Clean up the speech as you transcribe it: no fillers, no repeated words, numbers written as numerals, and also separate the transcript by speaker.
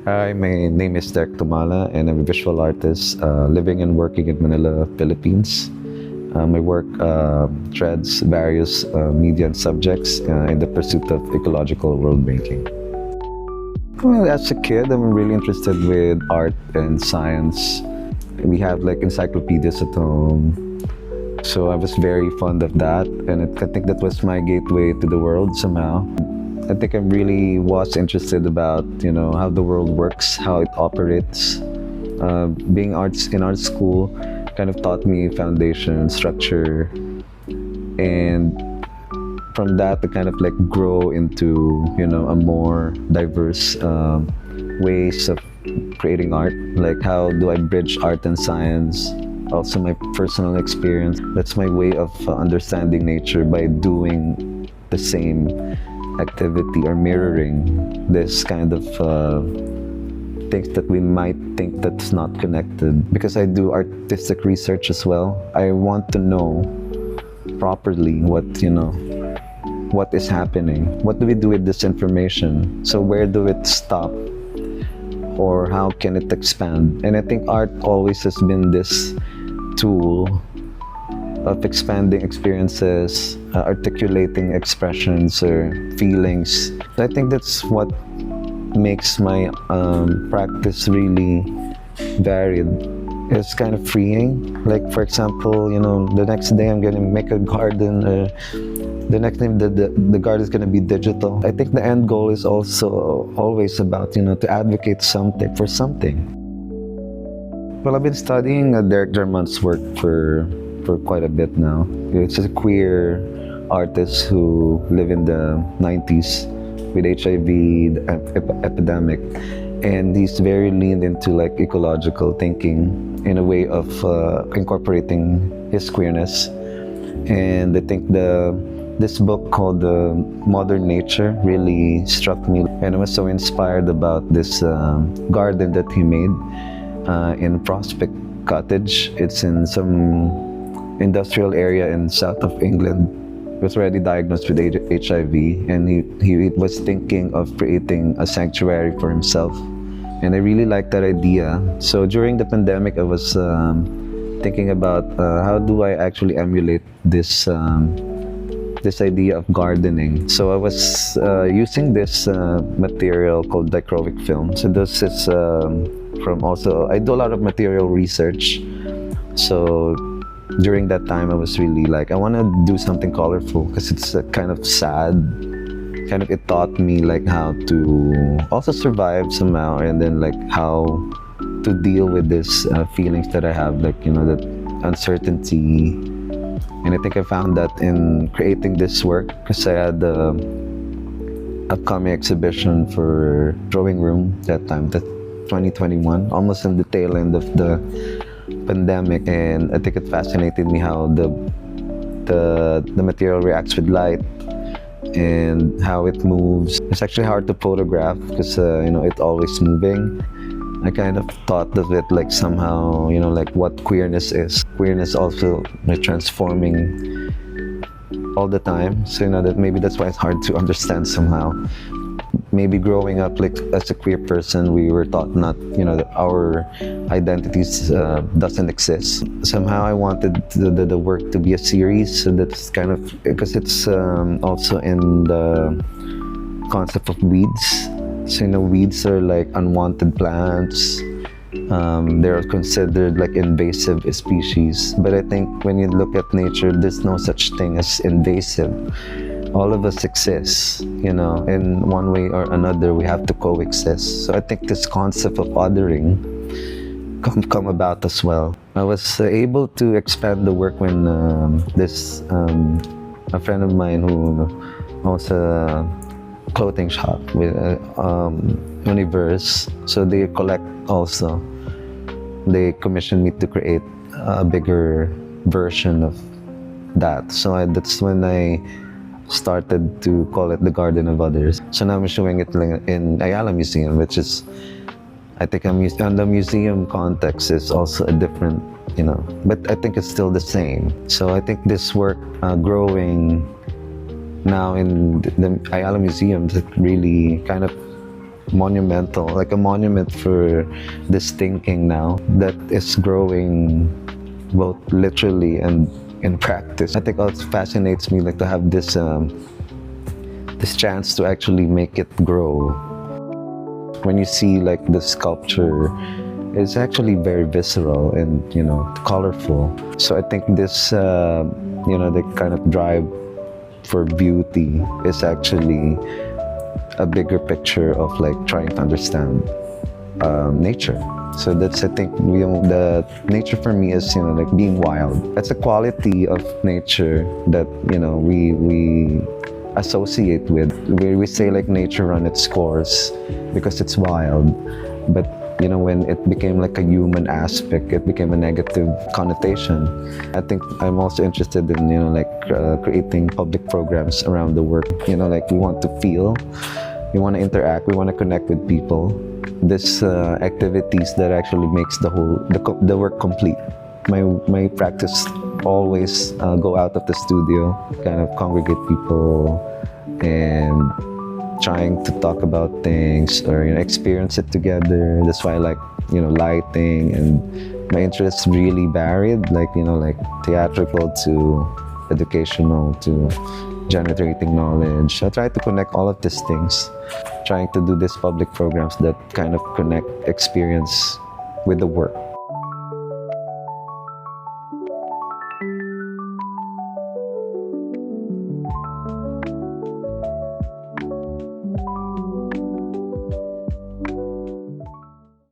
Speaker 1: Hi, my name is Derek Tumala, and I'm a visual artist living and working in Manila, Philippines. My work treads various media and subjects in the pursuit of ecological world making. Well, as a kid, I'm really interested with art and science. We have like encyclopedias at home, so I was very fond of that, and I think that was my gateway to the world somehow. I think I really was interested about how the world works, how it operates. Being arts in art school kind of taught me foundation, structure, and from that to kind of like grow into a more diverse ways of creating art. Like how do I bridge art and science? Also my personal experience. That's my way of understanding nature by doing the same activity or mirroring this kind of things that we might think that's not connected. Because I do artistic research as well, I want to know properly what is happening. What do we do with this information? So where do it stop? Or how can it expand? And I think art always has been this tool of expanding experiences, articulating expressions or feelings. I think that's what makes my practice really varied. It's kind of freeing. Like for example, the next day I'm gonna make a garden, the next time the garden is gonna be digital. I think the end goal is also always about to advocate something for something. Well, I've been studying Derek Jarman's work for quite a bit now. It's a queer artist who lived in the 90s with HIV epidemic, and he's very leaned into like ecological thinking in a way of incorporating his queerness. And I think this book called Modern Nature really struck me, and I was so inspired about this garden that he made in Prospect Cottage. It's in some industrial area in south of England. He was already diagnosed with HIV, and he was thinking of creating a sanctuary for himself. And I really liked that idea. So during the pandemic, I was thinking about how do I actually emulate this idea of gardening. So I was using this material called dichroic film. So this is from also, I do a lot of material research. So during that time, I was really like, I want to do something colorful because it's kind of sad. It taught me like how to also survive somehow, and then like how to deal with this feelings that I have, like that uncertainty. And I think I found that in creating this work, because I had the upcoming exhibition for Drawing Room that time, that 2021, almost in the tail end of the pandemic. And I think it fascinated me how the material reacts with light and how it moves. It's actually hard to photograph because it's always moving. I kind of thought of it like somehow like what queerness is. Queerness also transforming all the time. So that maybe that's why it's hard to understand somehow. Maybe growing up like as a queer person, we were taught not that our identities doesn't exist. Somehow I wanted the work to be a series, so that's kind of because it's also in the concept of weeds. So weeds are like unwanted plants. They're considered like invasive species, but I think when you look at nature, there's no such thing as invasive. All of us exist, in one way or another. We have to coexist. So I think this concept of othering come about as well. I was able to expand the work when a friend of mine who owns a clothing shop with Universe, so they collect also. They commissioned me to create a bigger version of that. So that's when I started to call it the Garden of Others. So now I'm showing it in Ayala Museum, which is, I think on the museum context is also a different, but I think it's still the same. So I think this work growing now in the Ayala Museum that really kind of monumental, like a monument for this thinking now that is growing both literally and in practice. I think also fascinates me, like, to have this chance to actually make it grow. When you see like the sculpture, it's actually very visceral and, you know, colorful. So I think this the kind of drive for beauty is actually a bigger picture of like trying to understand nature. So that's, I think, the nature for me is, you know, like being wild. That's a quality of nature that, you know, we associate with, where we say like nature run its course because it's wild. But, you know, when it became like a human aspect, it became a negative connotation. I think I'm also interested in, you know, like creating public programs around the work. You know, like we want to feel, we want to interact, we want to connect with people. This activities that actually makes the work complete. My practice always go out of the studio, kind of congregate people and trying to talk about things or, you know, experience it together. That's why I like, you know, lighting, and my interests really varied, like, you know, like theatrical to educational to generating knowledge. I try to connect all of these things, trying to do these public programs that kind of connect experience with the work.